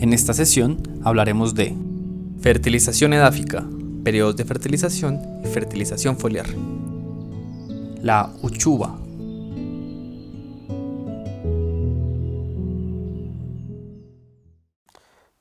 En esta sesión hablaremos de fertilización edáfica, periodos de fertilización y fertilización foliar. La uchuva.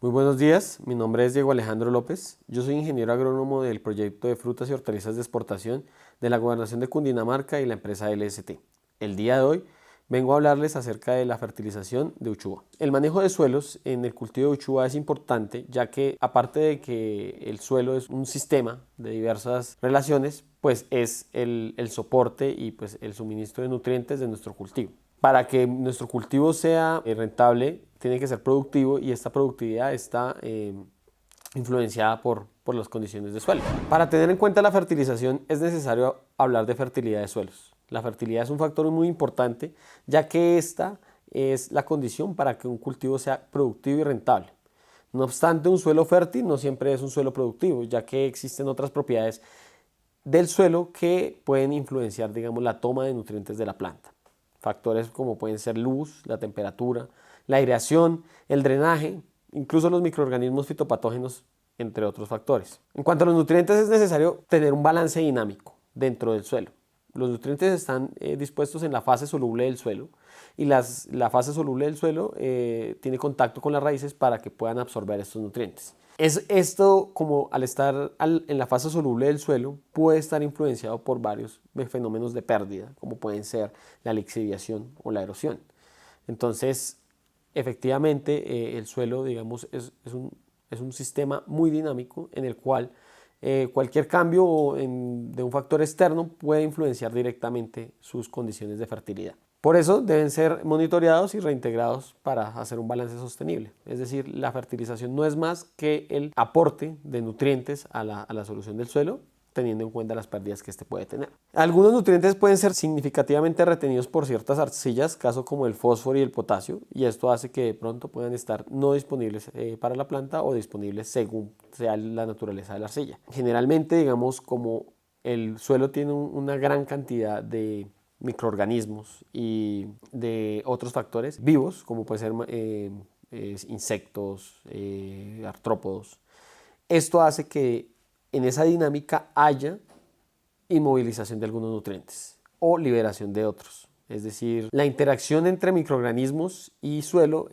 Muy buenos días, mi nombre es Diego Alejandro López, yo soy ingeniero agrónomo del proyecto de frutas y hortalizas de exportación de la Gobernación de Cundinamarca y la empresa LST. El día de hoy vengo a hablarles acerca de la fertilización de uchuva. El manejo de suelos en el cultivo de uchuva es importante, ya que aparte de que el suelo es un sistema de diversas relaciones, pues es el soporte y pues el suministro de nutrientes de nuestro cultivo. Para que nuestro cultivo sea rentable, tiene que ser productivo y esta productividad está influenciada por las condiciones de suelo. Para tener en cuenta la fertilización es necesario hablar de fertilidad de suelos. La fertilidad es un factor muy importante, ya que esta es la condición para que un cultivo sea productivo y rentable. No obstante, un suelo fértil no siempre es un suelo productivo, ya que existen otras propiedades del suelo que pueden influenciar, digamos, la toma de nutrientes de la planta. Factores como pueden ser luz, la temperatura, la aireación, el drenaje, incluso los microorganismos fitopatógenos, entre otros factores. En cuanto a los nutrientes, es necesario tener un balance dinámico dentro del suelo. Los nutrientes están dispuestos en la fase soluble del suelo y la fase soluble del suelo tiene contacto con las raíces para que puedan absorber estos nutrientes. Esto, como al estar en la fase soluble del suelo, puede estar influenciado por varios fenómenos de pérdida, como pueden ser la lixiviación o la erosión. Entonces, efectivamente, el suelo, digamos, es un sistema muy dinámico en el cual cualquier cambio de un factor externo puede influenciar directamente sus condiciones de fertilidad. Por eso deben ser monitoreados y reintegrados para hacer un balance sostenible. Es decir, la fertilización no es más que el aporte de nutrientes a la solución del suelo, teniendo en cuenta las pérdidas que éste puede tener. Algunos nutrientes pueden ser significativamente retenidos por ciertas arcillas, caso como el fósforo y el potasio, y esto hace que de pronto puedan estar no disponibles para la planta o disponibles según sea la naturaleza de la arcilla. Generalmente, digamos, como el suelo tiene una gran cantidad de microorganismos y de otros factores vivos, como pueden ser insectos, artrópodos, esto hace que en esa dinámica haya inmovilización de algunos nutrientes o liberación de otros. Es decir, la interacción entre microorganismos y suelo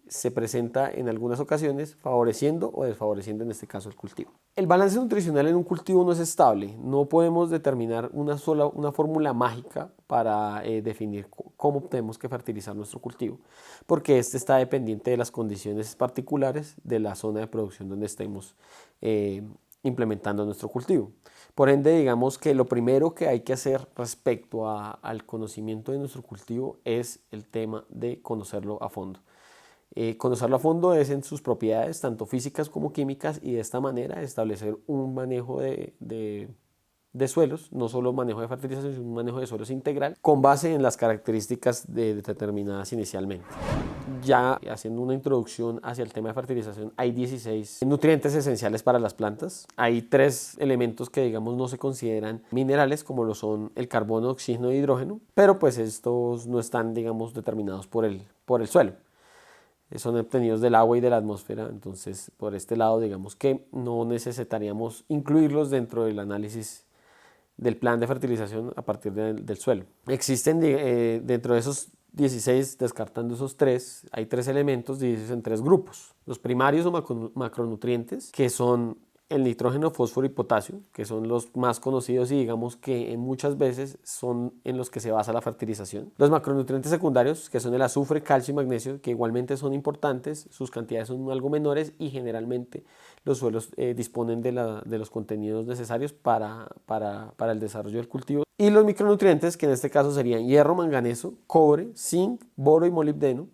se presenta en algunas ocasiones favoreciendo o desfavoreciendo en este caso el cultivo. El balance nutricional en un cultivo no es estable. No podemos determinar una fórmula mágica para definir cómo tenemos que fertilizar nuestro cultivo, porque este está dependiente de las condiciones particulares de la zona de producción donde estemos implementando nuestro cultivo. Por ende, digamos que lo primero que hay que hacer respecto al conocimiento de nuestro cultivo es el tema de conocerlo a fondo. Conocerlo a fondo es en sus propiedades, tanto físicas como químicas, y de esta manera establecer un manejo de suelos, no solo manejo de fertilización, sino un manejo de suelos integral, con base en las características determinadas inicialmente. Ya haciendo una introducción hacia el tema de fertilización, hay 16 nutrientes esenciales para las plantas. Hay 3 elementos que, digamos, no se consideran minerales, como lo son el carbono, oxígeno e hidrógeno, pero pues estos no están, digamos, determinados por el suelo. Son obtenidos del agua y de la atmósfera, entonces por este lado, digamos que no necesitaríamos incluirlos dentro del análisis del plan de fertilización a partir del suelo. Existen dentro de esos 16, descartando esos 3, hay 3 elementos divididos en 3 grupos. Los primarios o macronutrientes, que son el nitrógeno, fósforo y potasio, que son los más conocidos y digamos que muchas veces son en los que se basa la fertilización. Los macronutrientes secundarios, que son el azufre, calcio y magnesio, que igualmente son importantes, sus cantidades son algo menores y generalmente los suelos disponen de los contenidos necesarios para el desarrollo del cultivo. Y los micronutrientes, que en este caso serían hierro, manganeso, cobre, zinc, boro y molibdeno,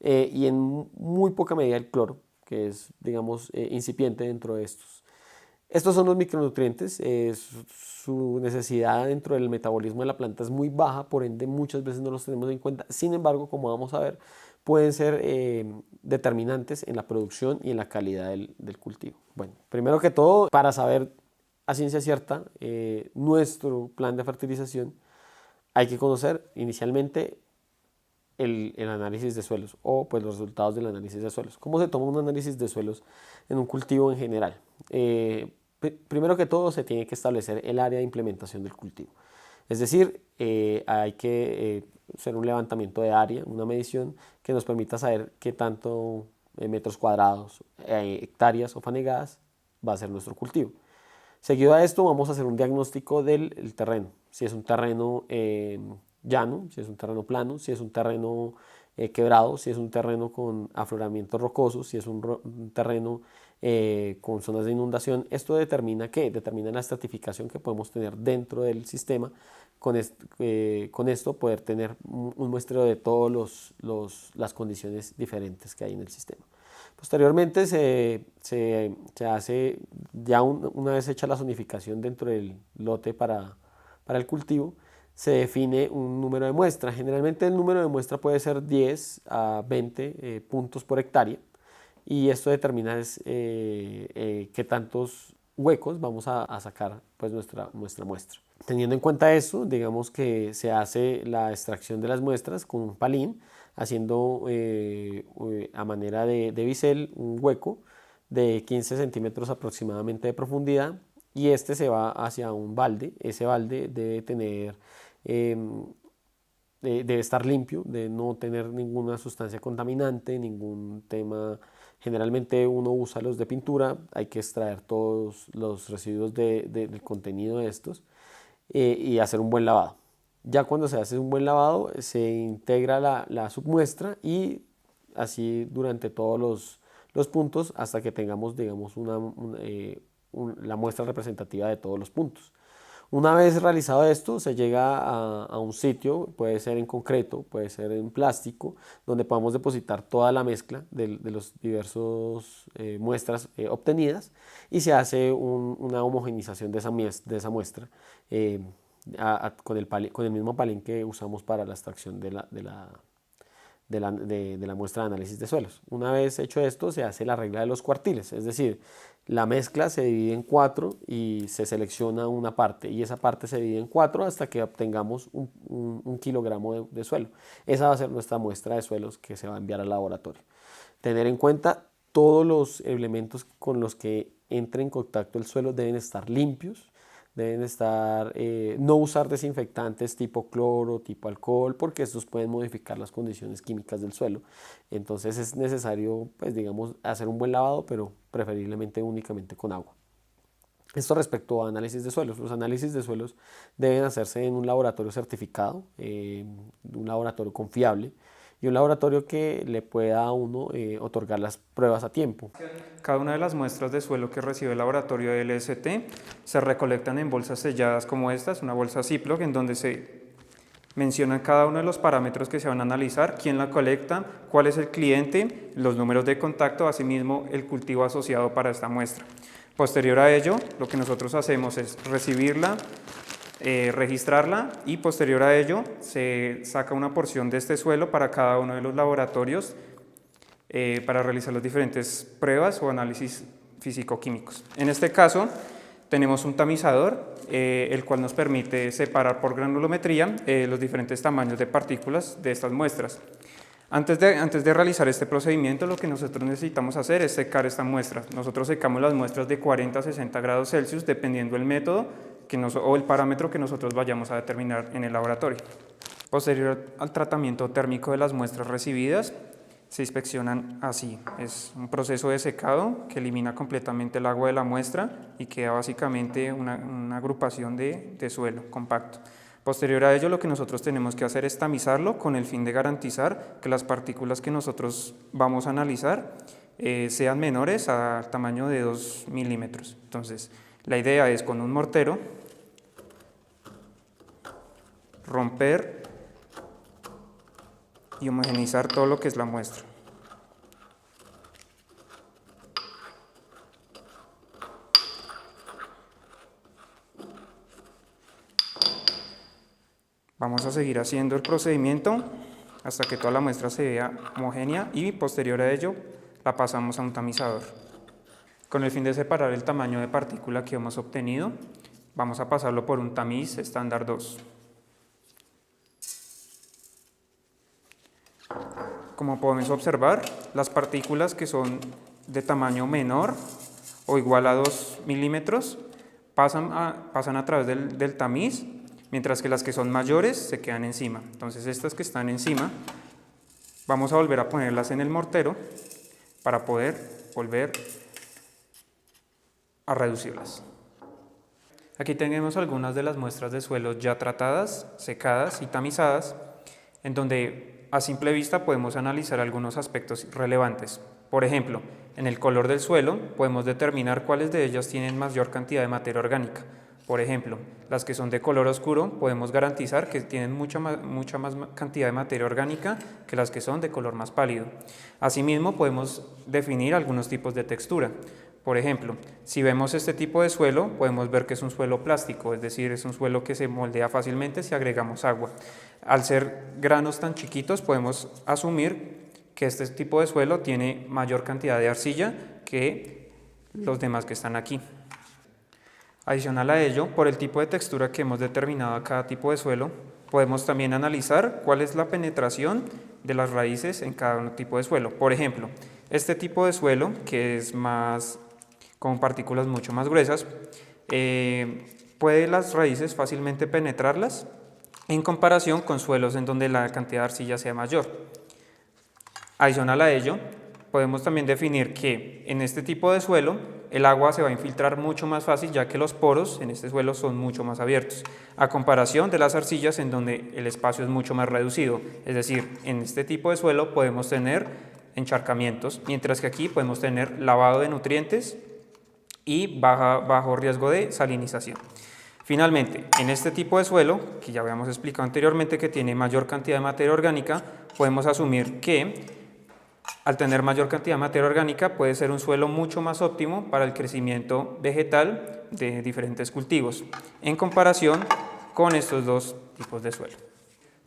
y en muy poca medida el cloro, que es, digamos, incipiente dentro de estos. Estos son los micronutrientes, su necesidad dentro del metabolismo de la planta es muy baja, por ende muchas veces no los tenemos en cuenta. Sin embargo, como vamos a ver, pueden ser determinantes en la producción y en la calidad del cultivo. Bueno, primero que todo, para saber a ciencia cierta nuestro plan de fertilización, hay que conocer inicialmente el análisis de suelos o pues los resultados del análisis de suelos. ¿Cómo se toma un análisis de suelos en un cultivo en general? Primero que todo se tiene que establecer el área de implementación del cultivo. Es decir, hay que hacer un levantamiento de área, una medición que nos permita saber qué tanto metros cuadrados, hectáreas o fanegadas va a ser nuestro cultivo. Seguido a esto vamos a hacer un diagnóstico del terreno, si es un terreno llano, si es un terreno plano, si es un terreno quebrado, si es un terreno con afloramientos rocosos, si es un terreno con zonas de inundación. Esto determina ¿qué? Determina la estratificación que podemos tener dentro del sistema. Con esto poder tener un muestreo de todas las condiciones diferentes que hay en el sistema. Posteriormente se hace, ya una vez hecha la zonificación dentro del lote para el cultivo, se define un número de muestra. Generalmente el número de muestra puede ser 10 a 20 puntos por hectárea y esto determina qué tantos huecos vamos a sacar pues, nuestra muestra. Teniendo en cuenta eso, digamos que se hace la extracción de las muestras con un palín, haciendo a manera de bisel un hueco de 15 centímetros aproximadamente de profundidad y este se va hacia un balde. Ese balde debe tener, debe estar limpio, de no tener ninguna sustancia contaminante, ningún tema. Generalmente uno usa los de pintura, hay que extraer todos los residuos del contenido de estos y hacer un buen lavado. Ya cuando se hace un buen lavado se integra la submuestra y así durante todos los puntos hasta que tengamos, digamos, la muestra representativa de todos los puntos. Una vez realizado esto, se llega a un sitio, puede ser en concreto, puede ser en plástico, donde podamos depositar toda la mezcla de los diversos muestras obtenidas y se hace una homogenización de esa muestra con el mismo palín que usamos para la extracción de la muestra de análisis de suelos. Una vez hecho esto, se hace la regla de los cuartiles, es decir, la mezcla se divide en 4 y se selecciona una parte y esa parte se divide en 4 hasta que obtengamos un kilogramo de suelo. Esa va a ser nuestra muestra de suelos que se va a enviar al laboratorio. Tener en cuenta todos los elementos con los que entre en contacto el suelo deben estar limpios, deben estar, no usar desinfectantes tipo cloro, tipo alcohol, porque estos pueden modificar las condiciones químicas del suelo. Entonces es necesario, pues digamos, hacer un buen lavado, pero preferiblemente únicamente con agua. Esto respecto a análisis de suelos. Los análisis de suelos deben hacerse en un laboratorio certificado, un laboratorio confiable y un laboratorio que le pueda a uno otorgar las pruebas a tiempo. Cada una de las muestras de suelo que recibe el laboratorio de LST se recolectan en bolsas selladas como esta, es una bolsa Ziploc en donde se mencionan cada uno de los parámetros que se van a analizar, quién la colecta, cuál es el cliente, los números de contacto, asimismo el cultivo asociado para esta muestra. Posterior a ello, lo que nosotros hacemos es recibirla, registrarla y posterior a ello se saca una porción de este suelo para cada uno de los laboratorios para realizar las diferentes pruebas o análisis físico-químicos. En este caso tenemos un tamizador el cual nos permite separar por granulometría los diferentes tamaños de partículas de estas muestras. Antes de realizar este procedimiento, lo que nosotros necesitamos hacer es secar esta muestra. Nosotros secamos las muestras de 40 a 60 grados Celsius dependiendo del método o el parámetro que nosotros vayamos a determinar en el laboratorio. Posterior al tratamiento térmico de las muestras recibidas, se inspeccionan así. Es un proceso de secado que elimina completamente el agua de la muestra y queda básicamente una agrupación de suelo compacto. Posterior a ello, lo que nosotros tenemos que hacer es tamizarlo con el fin de garantizar que las partículas que nosotros vamos a analizar sean menores al tamaño de 2 milímetros. Entonces, la idea es con un mortero romper y homogeneizar todo lo que es la muestra. Vamos a seguir haciendo el procedimiento hasta que toda la muestra se vea homogénea y posterior a ello la pasamos a un tamizador. Con el fin de separar el tamaño de partícula que hemos obtenido, vamos a pasarlo por un tamiz estándar 2. Como podemos observar, las partículas que son de tamaño menor o igual a 2 milímetros pasan a través del tamiz, mientras que las que son mayores se quedan encima. Entonces estas que están encima, vamos a volver a ponerlas en el mortero para poder volver a reducirlas. Aquí tenemos algunas de las muestras de suelo ya tratadas, secadas y tamizadas, en donde a simple vista podemos analizar algunos aspectos relevantes. Por ejemplo, en el color del suelo podemos determinar cuáles de ellas tienen mayor cantidad de materia orgánica. Por ejemplo, las que son de color oscuro podemos garantizar que tienen mucha más cantidad de materia orgánica que las que son de color más pálido. Asimismo, podemos definir algunos tipos de textura. Por ejemplo, si vemos este tipo de suelo, podemos ver que es un suelo plástico, es decir, es un suelo que se moldea fácilmente si agregamos agua. Al ser granos tan chiquitos, podemos asumir que este tipo de suelo tiene mayor cantidad de arcilla que los demás que están aquí. Adicional a ello, por el tipo de textura que hemos determinado a cada tipo de suelo, podemos también analizar cuál es la penetración de las raíces en cada tipo de suelo. Por ejemplo, este tipo de suelo, que es más con partículas mucho más gruesas, puede las raíces fácilmente penetrarlas en comparación con suelos en donde la cantidad de arcilla sea mayor. Adicional a ello, podemos también definir que en este tipo de suelo el agua se va a infiltrar mucho más fácil, ya que los poros en este suelo son mucho más abiertos, a comparación de las arcillas en donde el espacio es mucho más reducido. Es decir, en este tipo de suelo podemos tener encharcamientos, mientras que aquí podemos tener lavado de nutrientes y bajo riesgo de salinización. Finalmente, en este tipo de suelo, que ya habíamos explicado anteriormente que tiene mayor cantidad de materia orgánica, podemos asumir que al tener mayor cantidad de materia orgánica puede ser un suelo mucho más óptimo para el crecimiento vegetal de diferentes cultivos, en comparación con estos dos tipos de suelo.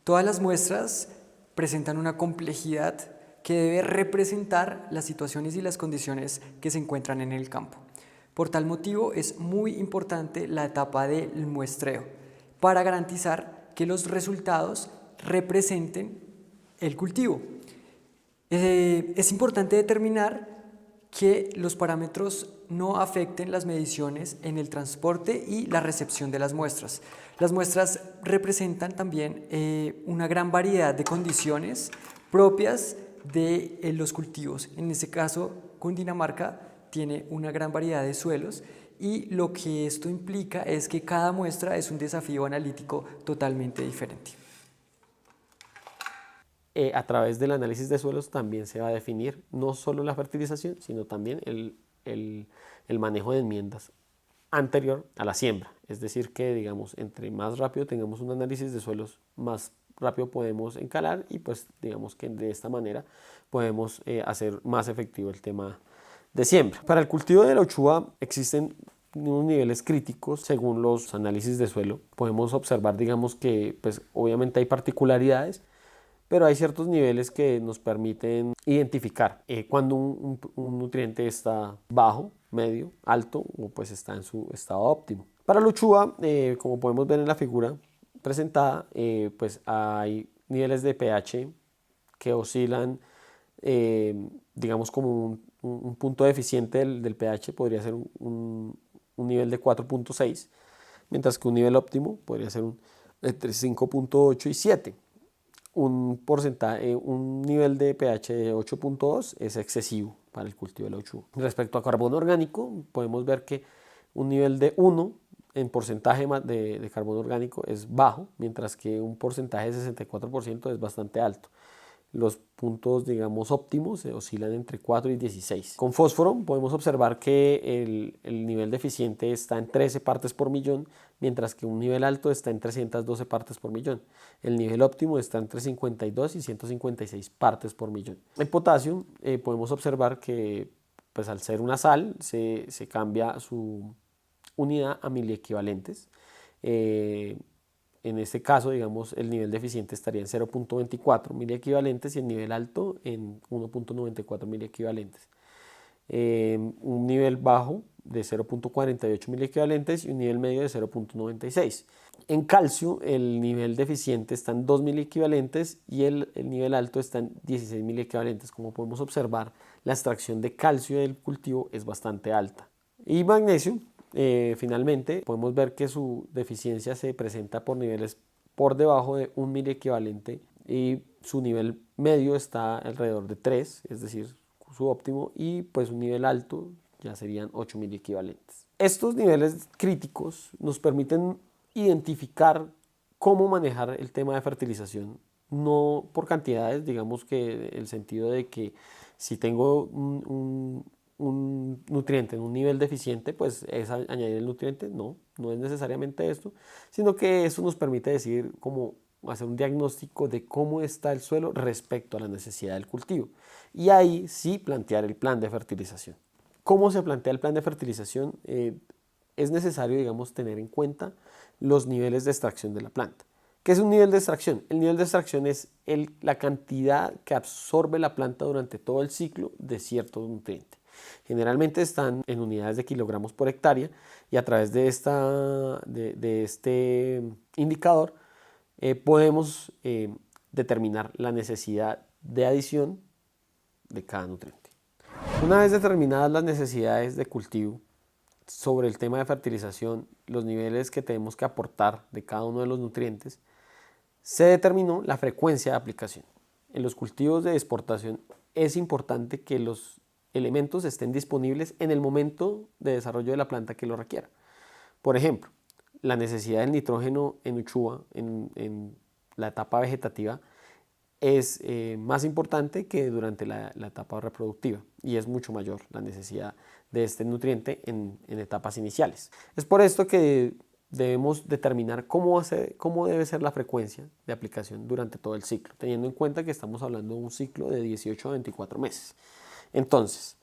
Todas las muestras presentan una complejidad que debe representar las situaciones y las condiciones que se encuentran en el campo. Por tal motivo es muy importante la etapa del muestreo para garantizar que los resultados representen el cultivo. Es importante determinar que los parámetros no afecten las mediciones en el transporte y la recepción de las muestras. Las muestras representan también una gran variedad de condiciones propias de los cultivos. En este caso, Cundinamarca tiene una gran variedad de suelos y lo que esto implica es que cada muestra es un desafío analítico totalmente diferente. A través del análisis de suelos también se va a definir no solo la fertilización, sino también el manejo de enmiendas anterior a la siembra. Es decir que, digamos, entre más rápido tengamos un análisis de suelos, más rápido podemos encalar y pues digamos que de esta manera podemos hacer más efectivo el tema de siembra. Para el cultivo de la uchuva existen unos niveles críticos según los análisis de suelo. Podemos observar, digamos que pues obviamente hay particularidades, pero hay ciertos niveles que nos permiten identificar cuando un nutriente está bajo, medio, alto o pues está en su estado óptimo. Para la uchuva, como podemos ver en la figura presentada, pues hay niveles de pH que oscilan, digamos como un punto deficiente del pH podría ser un nivel de 4.6, mientras que un nivel óptimo podría ser entre 5.8 y 7. Un nivel de pH de 8.2 es excesivo para el cultivo de la uchuva. Respecto a carbono orgánico, podemos ver que un nivel de 1 en porcentaje de carbono orgánico es bajo, mientras que un porcentaje de 64% es bastante alto. Los puntos, digamos, óptimos se oscilan entre 4 y 16. Con fósforo podemos observar que el nivel deficiente está en 13 partes por millón, mientras que un nivel alto está en 312 partes por millón. El nivel óptimo está entre 52 y 156 partes por millón. En potasio podemos observar que pues, al ser una sal se cambia su unidad a miliequivalentes. En este caso, digamos, el nivel deficiente estaría en 0.24 miliequivalentes y el nivel alto en 1.94 miliequivalentes. Un nivel bajo de 0.48 miliequivalentes y un nivel medio de 0.96. En calcio, el nivel deficiente está en 2 miliequivalentes y el nivel alto está en 16 miliequivalentes. Como podemos observar, la extracción de calcio del cultivo es bastante alta. Y magnesio, finalmente, podemos ver que su deficiencia se presenta por niveles por debajo de 1 miliequivalente y su nivel medio está alrededor de 3, es decir, su óptimo, y pues un nivel alto ya serían 8 miliequivalentes. Estos niveles críticos nos permiten identificar cómo manejar el tema de fertilización, no por cantidades, digamos que el sentido de que si tengo un nutriente en un nivel deficiente, pues es añadir el nutriente, no es necesariamente esto, sino que eso nos permite decir cómo hacer un diagnóstico de cómo está el suelo respecto a la necesidad del cultivo y ahí sí plantear el plan de fertilización. ¿Cómo se plantea el plan de fertilización? Es necesario, digamos, tener en cuenta los niveles de extracción de la planta. ¿Qué es un nivel de extracción? El nivel de extracción es la cantidad que absorbe la planta durante todo el ciclo de cierto nutriente. Generalmente están en unidades de kilogramos por hectárea y a través de este indicador podemos determinar la necesidad de adición de cada nutriente. Una vez determinadas las necesidades de cultivo, sobre el tema de fertilización, los niveles que tenemos que aportar de cada uno de los nutrientes, se determinó la frecuencia de aplicación. En los cultivos de exportación es importante que los elementos estén disponibles en el momento de desarrollo de la planta que lo requiera. Por ejemplo, la necesidad del nitrógeno en Uchuva, en la etapa vegetativa, es más importante que durante la etapa reproductiva y es mucho mayor la necesidad de este nutriente en etapas iniciales. Es por esto que debemos determinar cómo debe ser la frecuencia de aplicación durante todo el ciclo, teniendo en cuenta que estamos hablando de un ciclo de 18 a 24 meses. Entonces,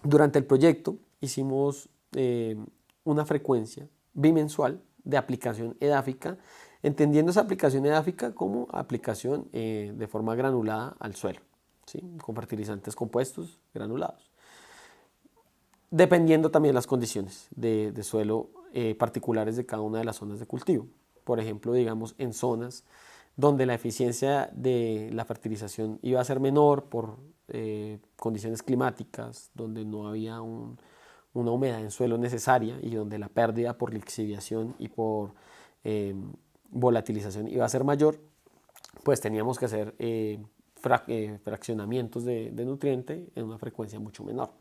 durante el proyecto hicimos una frecuencia bimensual de aplicación edáfica, entendiendo esa aplicación edáfica como aplicación de forma granulada al suelo, ¿sí? Con fertilizantes compuestos granulados, dependiendo también las condiciones de suelo particulares de cada una de las zonas de cultivo. Por ejemplo, digamos en zonas donde la eficiencia de la fertilización iba a ser menor por condiciones climáticas, donde no había una humedad en suelo necesaria y donde la pérdida por lixiviación y por volatilización iba a ser mayor, pues teníamos que hacer fraccionamientos de nutriente en una frecuencia mucho menor.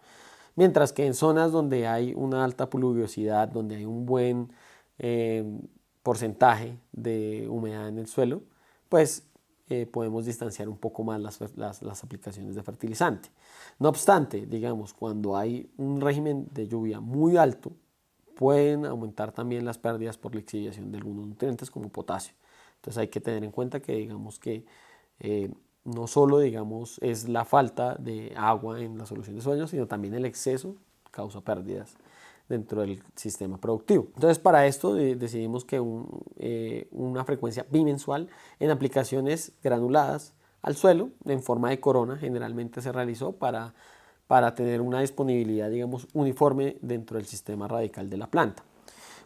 Mientras que en zonas donde hay una alta pluviosidad, donde hay un buen porcentaje de humedad en el suelo, pues podemos distanciar un poco más las aplicaciones de fertilizante. No obstante, digamos, cuando hay un régimen de lluvia muy alto, pueden aumentar también las pérdidas por lixiviación de algunos nutrientes como potasio. Entonces hay que tener en cuenta que digamos que no solo digamos, es la falta de agua en la solución de suelos, sino también el exceso causa pérdidas dentro del sistema productivo. Entonces para esto decidimos que una frecuencia bimensual en aplicaciones granuladas al suelo en forma de corona generalmente se realizó para tener una disponibilidad, digamos, uniforme dentro del sistema radical de la planta.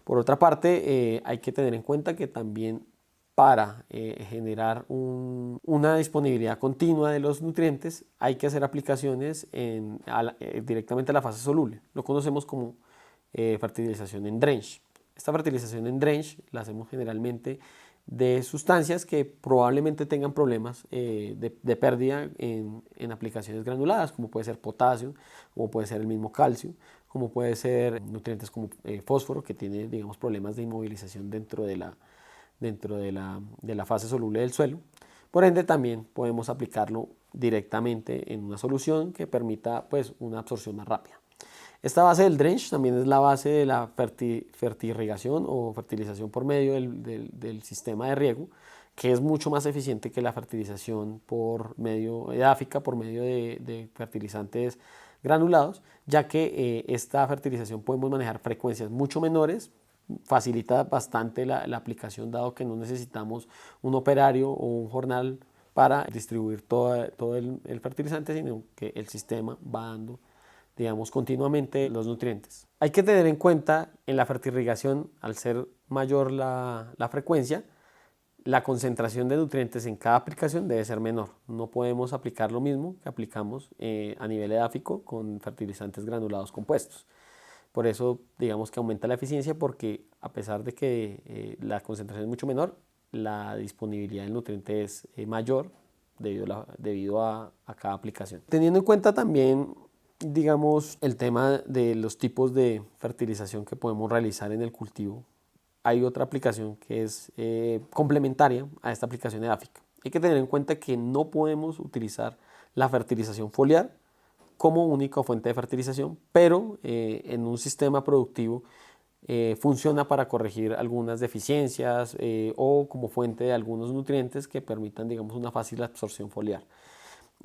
Por otra parte, hay que tener en cuenta que también para generar una disponibilidad continua de los nutrientes hay que hacer aplicaciones directamente a la fase soluble. Lo conocemos como fertilización en drench. Esta fertilización en drench la hacemos generalmente de sustancias que probablemente tengan problemas de pérdida en aplicaciones granuladas, como puede ser potasio, como puede ser el mismo calcio, como puede ser nutrientes como fósforo, que tiene, digamos, problemas de inmovilización dentro de la fase soluble del suelo. Por ende, también podemos aplicarlo directamente en una solución que permita pues, una absorción más rápida. Esta base del drench también es la base de la fertirrigación o fertilización por medio del sistema de riego, que es mucho más eficiente que la fertilización por medio edáfica, por medio de fertilizantes granulados, ya que esta fertilización podemos manejar frecuencias mucho menores, facilita bastante la aplicación, dado que no necesitamos un operario o un jornal para distribuir todo el fertilizante, sino que el sistema va dando digamos, continuamente los nutrientes. Hay que tener en cuenta en la fertirrigación, al ser mayor la frecuencia, la concentración de nutrientes en cada aplicación debe ser menor. No podemos aplicar lo mismo que aplicamos a nivel edáfico con fertilizantes granulados compuestos. Por eso digamos que aumenta la eficiencia, porque a pesar de que la concentración es mucho menor, la disponibilidad del nutriente es mayor debido a cada aplicación. Teniendo en cuenta también, digamos, el tema de los tipos de fertilización que podemos realizar en el cultivo, hay otra aplicación que es complementaria a esta aplicación edáfica. Hay que tener en cuenta que no podemos utilizar la fertilización foliar como única fuente de fertilización, pero en un sistema productivo funciona para corregir algunas deficiencias o como fuente de algunos nutrientes que permitan, digamos, una fácil absorción foliar.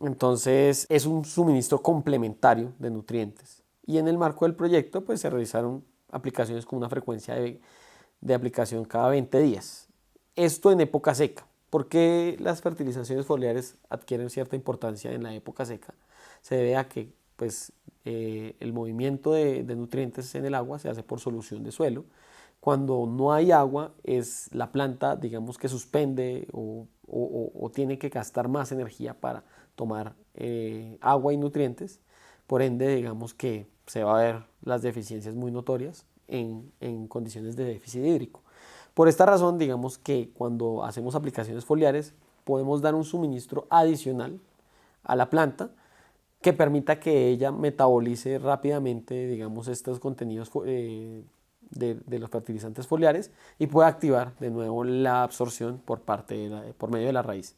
Entonces es un suministro complementario de nutrientes, y en el marco del proyecto pues se realizaron aplicaciones con una frecuencia de aplicación cada 20 días. Esto en época seca. ¿Por qué las fertilizaciones foliares adquieren cierta importancia en la época seca? Se debe a que pues, el movimiento de nutrientes en el agua se hace por solución de suelo. Cuando no hay agua, es la planta, digamos, que suspende o tiene que gastar más energía para tomar agua y nutrientes. Por ende, digamos que se va a ver las deficiencias muy notorias en condiciones de déficit hídrico. Por esta razón, digamos que cuando hacemos aplicaciones foliares podemos dar un suministro adicional a la planta que permita que ella metabolice rápidamente, digamos, estos contenidos de los fertilizantes foliares y pueda activar de nuevo la absorción por medio de la raíz.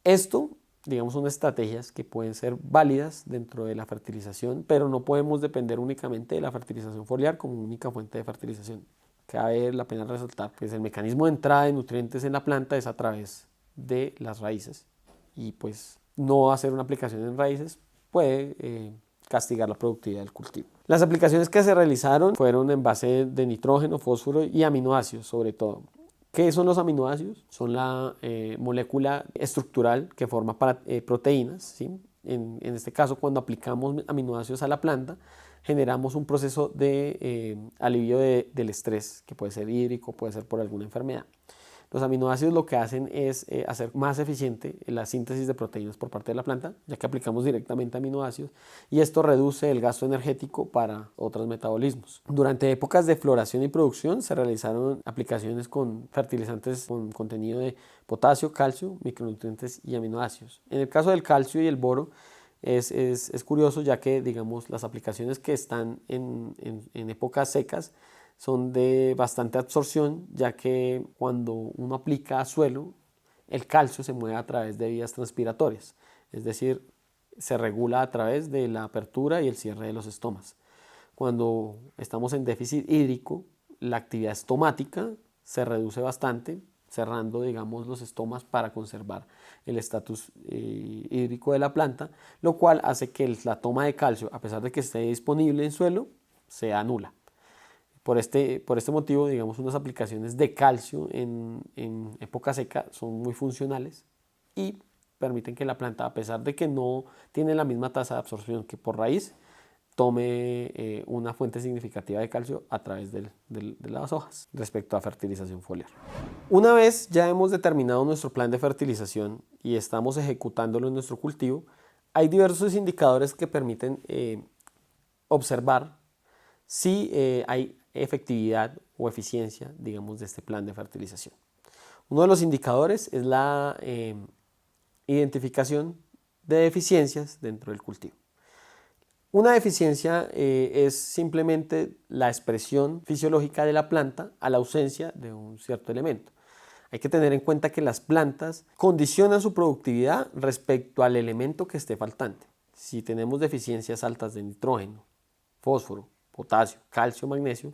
Esto, digamos, son estrategias que pueden ser válidas dentro de la fertilización, pero no podemos depender únicamente de la fertilización foliar como única fuente de fertilización. Cabe la pena resaltar que el mecanismo de entrada de nutrientes en la planta es a través de las raíces, y pues no hacer una aplicación en raíces puede castigar la productividad del cultivo. Las aplicaciones que se realizaron fueron en base de nitrógeno, fósforo y aminoácidos sobre todo. ¿Qué son los aminoácidos? Son la molécula estructural que forma proteínas, ¿sí? En este caso, cuando aplicamos aminoácidos a la planta, generamos un proceso de alivio del estrés, que puede ser hídrico, puede ser por alguna enfermedad. Los aminoácidos lo que hacen es hacer más eficiente la síntesis de proteínas por parte de la planta, ya que aplicamos directamente aminoácidos, y esto reduce el gasto energético para otros metabolismos. Durante épocas de floración y producción se realizaron aplicaciones con fertilizantes con contenido de potasio, calcio, micronutrientes y aminoácidos. En el caso del calcio y el boro es curioso, ya que, digamos, las aplicaciones que están en épocas secas son de bastante absorción, ya que cuando uno aplica a suelo, el calcio se mueve a través de vías transpiratorias, es decir, se regula a través de la apertura y el cierre de los estomas. Cuando estamos en déficit hídrico, la actividad estomática se reduce bastante, cerrando, digamos, los estomas para conservar el estatus hídrico de la planta, lo cual hace que la toma de calcio, a pesar de que esté disponible en suelo, sea nula. Por este motivo, digamos, unas aplicaciones de calcio en época seca son muy funcionales y permiten que la planta, a pesar de que no tiene la misma tasa de absorción que por raíz, tome una fuente significativa de calcio a través de las hojas respecto a fertilización foliar. Una vez ya hemos determinado nuestro plan de fertilización y estamos ejecutándolo en nuestro cultivo, hay diversos indicadores que permiten observar si hay efectividad o eficiencia, digamos, de este plan de fertilización. Uno de los indicadores es la identificación de deficiencias dentro del cultivo. Una deficiencia es simplemente la expresión fisiológica de la planta a la ausencia de un cierto elemento. Hay que tener en cuenta que las plantas condicionan su productividad respecto al elemento que esté faltante. Si tenemos deficiencias altas de nitrógeno, fósforo, potasio, calcio, magnesio,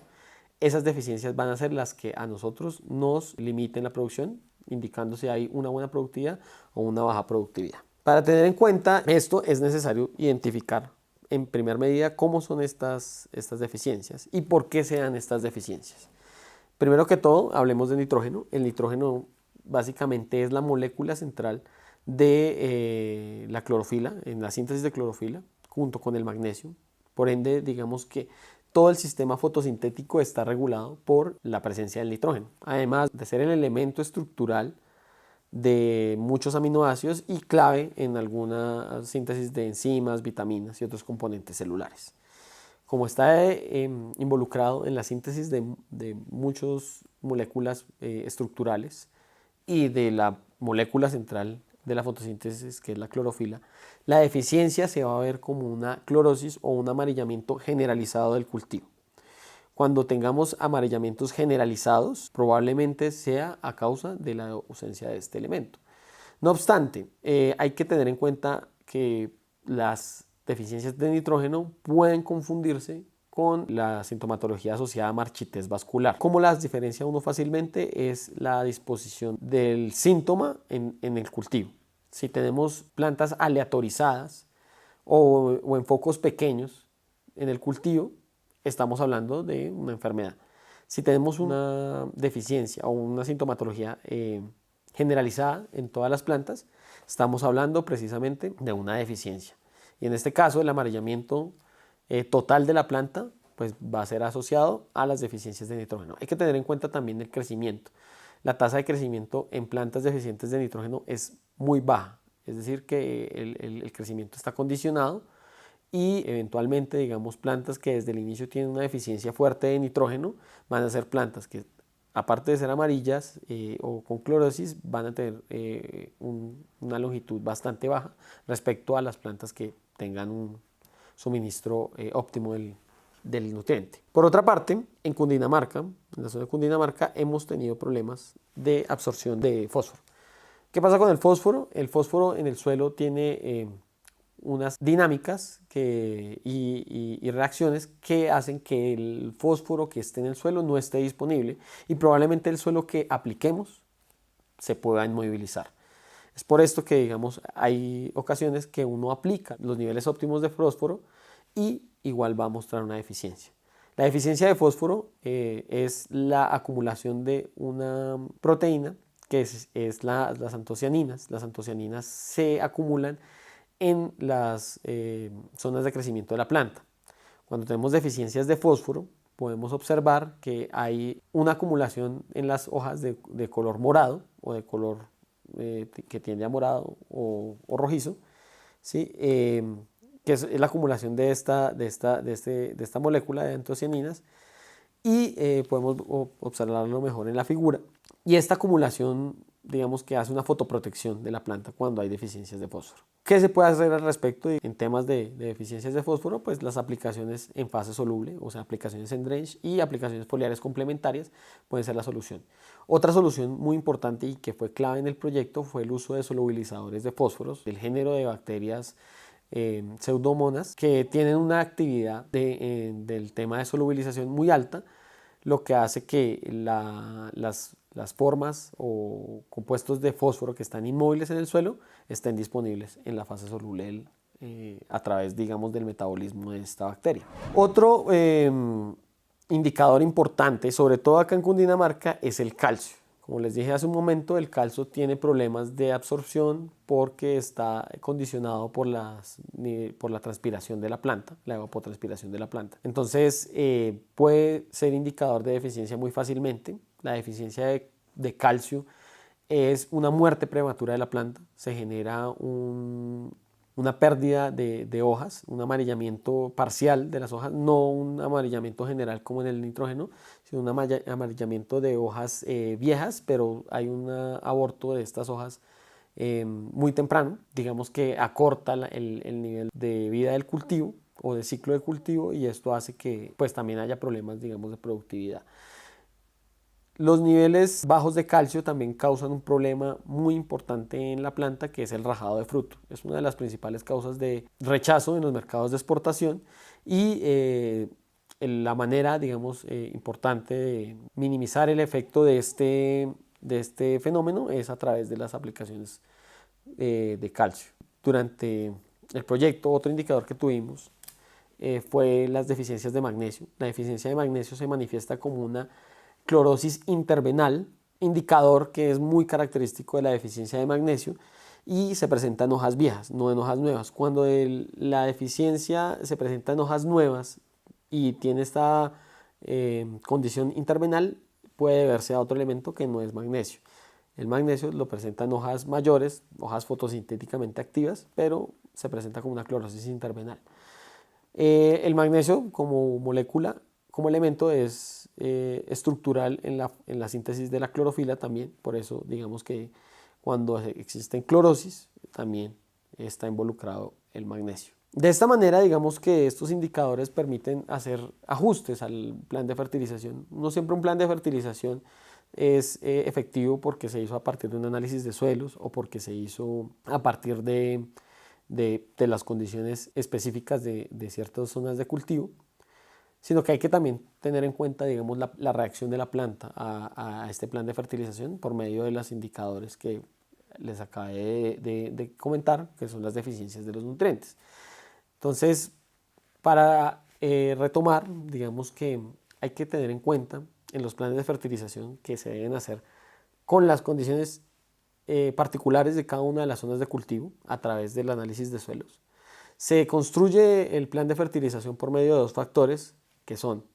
esas deficiencias van a ser las que a nosotros nos limiten la producción, indicando si hay una buena productividad o una baja productividad. Para tener en cuenta esto es necesario identificar en primera medida cómo son estas deficiencias y por qué se dan estas deficiencias. Primero que todo, hablemos de nitrógeno. El nitrógeno básicamente es la molécula central de la clorofila, en la síntesis de clorofila. junto con el magnesio. Por ende, digamos que todo el sistema fotosintético está regulado por la presencia del nitrógeno, además de ser el elemento estructural de muchos aminoácidos y clave en alguna síntesis de enzimas, vitaminas y otros componentes celulares. Como está involucrado en la síntesis de muchas moléculas estructurales y de la molécula central de la fotosíntesis, que es la clorofila, la deficiencia se va a ver como una clorosis o un amarillamiento generalizado del cultivo. Cuando tengamos amarillamientos generalizados, probablemente sea a causa de la ausencia de este elemento. No obstante, hay que tener en cuenta que las deficiencias de nitrógeno pueden confundirse con la sintomatología asociada a marchitez vascular. ¿Cómo las diferencia uno fácilmente? Es la disposición del síntoma en el cultivo. Si tenemos plantas aleatorizadas o en focos pequeños en el cultivo, estamos hablando de una enfermedad. Si tenemos una deficiencia o una sintomatología generalizada en todas las plantas, estamos hablando precisamente de una deficiencia. Y en este caso, el amarillamiento total de la planta pues, va a ser asociado a las deficiencias de nitrógeno. Hay que tener en cuenta también el crecimiento. La tasa de crecimiento en plantas deficientes de nitrógeno es muy baja, es decir, que el crecimiento está condicionado y eventualmente, digamos, plantas que desde el inicio tienen una deficiencia fuerte de nitrógeno van a ser plantas que, aparte de ser amarillas o con clorosis, van a tener una longitud bastante baja respecto a las plantas que tengan un suministro óptimo del nutriente. Por otra parte, en Cundinamarca, en la zona de Cundinamarca, hemos tenido problemas de absorción de fósforo. ¿Qué pasa con el fósforo? El fósforo en el suelo tiene unas dinámicas y reacciones que hacen que el fósforo que esté en el suelo no esté disponible y probablemente el suelo que apliquemos se pueda inmovilizar. Es por esto que, digamos, hay ocasiones que uno aplica los niveles óptimos de fósforo y igual va a mostrar una deficiencia. La deficiencia de fósforo es la acumulación de una proteína que es las antocianinas. Las antocianinas se acumulan en las zonas de crecimiento de la planta. Cuando tenemos deficiencias de fósforo, podemos observar que hay una acumulación en las hojas de color morado o de color que tiende a morado o rojizo, ¿sí? Que es la acumulación de esta molécula de antocianinas y podemos observarlo mejor en la figura. Y esta acumulación, digamos que hace una fotoprotección de la planta cuando hay deficiencias de fósforo. ¿Qué se puede hacer al respecto en temas de deficiencias de fósforo? Pues las aplicaciones en fase soluble, o sea, aplicaciones en drench y aplicaciones foliares complementarias pueden ser la solución. Otra solución muy importante y que fue clave en el proyecto fue el uso de solubilizadores de fósforos del género de bacterias pseudomonas que tienen una actividad del tema de solubilización muy alta, lo que hace que las formas o compuestos de fósforo que están inmóviles en el suelo estén disponibles en la fase soluble a través, digamos, del metabolismo de esta bacteria. Otro indicador importante, sobre todo acá en Cundinamarca, es el calcio. Como les dije hace un momento, el calcio tiene problemas de absorción porque está condicionado por la transpiración de la planta, la evapotranspiración de la planta. Entonces puede ser indicador de deficiencia muy fácilmente. La deficiencia de calcio es una muerte prematura de la planta, se genera una pérdida de hojas, un amarillamiento parcial de las hojas, no un amarillamiento general como en el nitrógeno, sino un amarillamiento de hojas viejas, pero hay un aborto de estas hojas muy temprano, digamos que acorta el nivel de vida del cultivo o de ciclo de cultivo y esto hace que pues también haya problemas, digamos, de productividad. Los niveles bajos de calcio también causan un problema muy importante en la planta, que es el rajado de fruto. Es una de las principales causas de rechazo en los mercados de exportación y la manera, digamos, importante de minimizar el efecto de este fenómeno es a través de las aplicaciones de calcio. Durante el proyecto, otro indicador que tuvimos fue las deficiencias de magnesio. La deficiencia de magnesio se manifiesta como una clorosis intervenal, indicador que es muy característico de la deficiencia de magnesio y se presenta en hojas viejas, no en hojas nuevas. Cuando la deficiencia se presenta en hojas nuevas y tiene esta condición intervenal, puede deberse a otro elemento que no es magnesio. El magnesio lo presenta en hojas mayores, hojas fotosintéticamente activas, pero se presenta como una clorosis intervenal. El magnesio como molécula, como elemento, es estructural en la síntesis de la clorofila también, por eso digamos que cuando existen clorosis también está involucrado el magnesio. De esta manera, digamos que estos indicadores permiten hacer ajustes al plan de fertilización. No siempre un plan de fertilización es efectivo porque se hizo a partir de un análisis de suelos o porque se hizo a partir de las condiciones específicas de ciertas zonas de cultivo, sino que hay que también tener en cuenta, digamos, la reacción de la planta a este plan de fertilización por medio de los indicadores que les acabé de comentar, que son las deficiencias de los nutrientes. Entonces, para retomar, digamos que hay que tener en cuenta en los planes de fertilización que se deben hacer con las condiciones particulares de cada una de las zonas de cultivo a través del análisis de suelos. Se construye el plan de fertilización por medio de dos factores, que son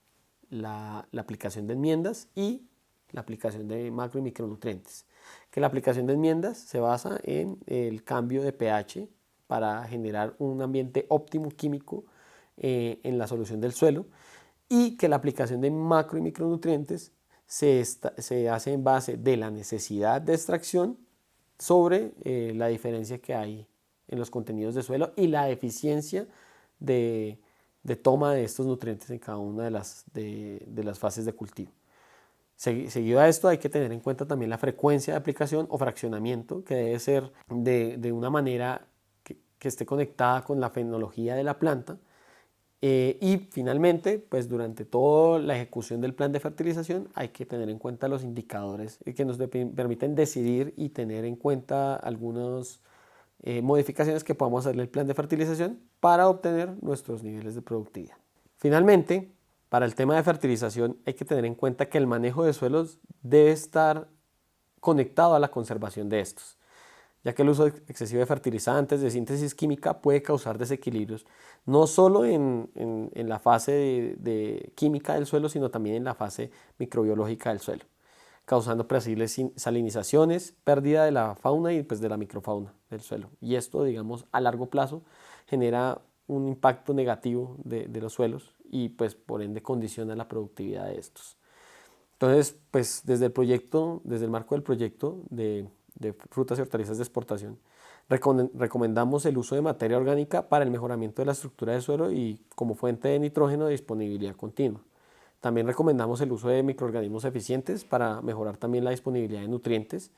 la aplicación de enmiendas y la aplicación de macro y micronutrientes. Que la aplicación de enmiendas se basa en el cambio de pH para generar un ambiente óptimo químico en la solución del suelo, y que la aplicación de macro y micronutrientes se hace en base de la necesidad de extracción sobre la diferencia que hay en los contenidos de suelo y la eficiencia de toma de estos nutrientes en cada una de las fases de cultivo. Seguido a esto hay que tener en cuenta también la frecuencia de aplicación o fraccionamiento, que debe ser de una manera que esté conectada con la fenología de la planta. Y finalmente, pues durante toda la ejecución del plan de fertilización hay que tener en cuenta los indicadores que nos permiten decidir y tener en cuenta algunas modificaciones que podamos hacerle al plan de fertilización para obtener nuestros niveles de productividad. Finalmente, para el tema de fertilización hay que tener en cuenta que el manejo de suelos debe estar conectado a la conservación de estos, ya que el uso excesivo de fertilizantes de síntesis química puede causar desequilibrios, no solo en la fase de química del suelo, sino también en la fase microbiológica del suelo, causando posibles salinizaciones, pérdida de la fauna y pues de la microfauna del suelo. Y esto, digamos, a largo plazo genera un impacto negativo de los suelos y pues por ende condiciona la productividad de estos. Entonces, pues desde el marco del proyecto de frutas y hortalizas de exportación, recomendamos el uso de materia orgánica para el mejoramiento de la estructura del suelo y como fuente de nitrógeno de disponibilidad continua. También recomendamos el uso de microorganismos eficientes para mejorar también la disponibilidad de nutrientes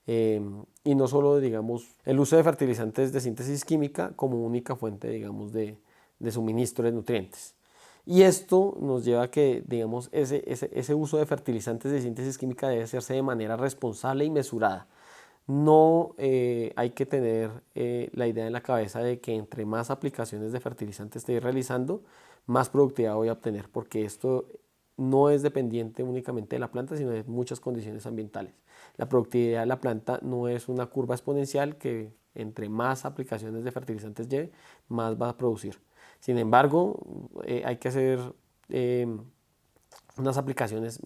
y no solo, digamos, el uso de fertilizantes de síntesis química como única fuente, digamos, de suministro de nutrientes. Y esto nos lleva a que, digamos, ese uso de fertilizantes de síntesis química debe hacerse de manera responsable y mesurada. No hay que tener la idea en la cabeza de que entre más aplicaciones de fertilizantes esté realizando, más productividad voy a obtener, porque esto no es dependiente únicamente de la planta, sino de muchas condiciones ambientales. La productividad de la planta no es una curva exponencial que entre más aplicaciones de fertilizantes lleve, más va a producir. Sin embargo, hay que hacer unas aplicaciones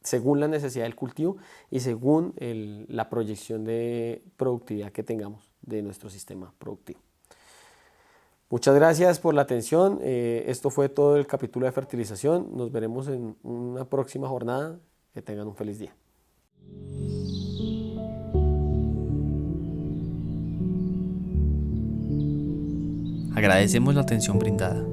según la necesidad del cultivo y según la proyección de productividad que tengamos de nuestro sistema productivo. Muchas gracias por la atención. Esto fue todo el capítulo de fertilización. Nos veremos en una próxima jornada. Que tengan un feliz día. Agradecemos la atención brindada.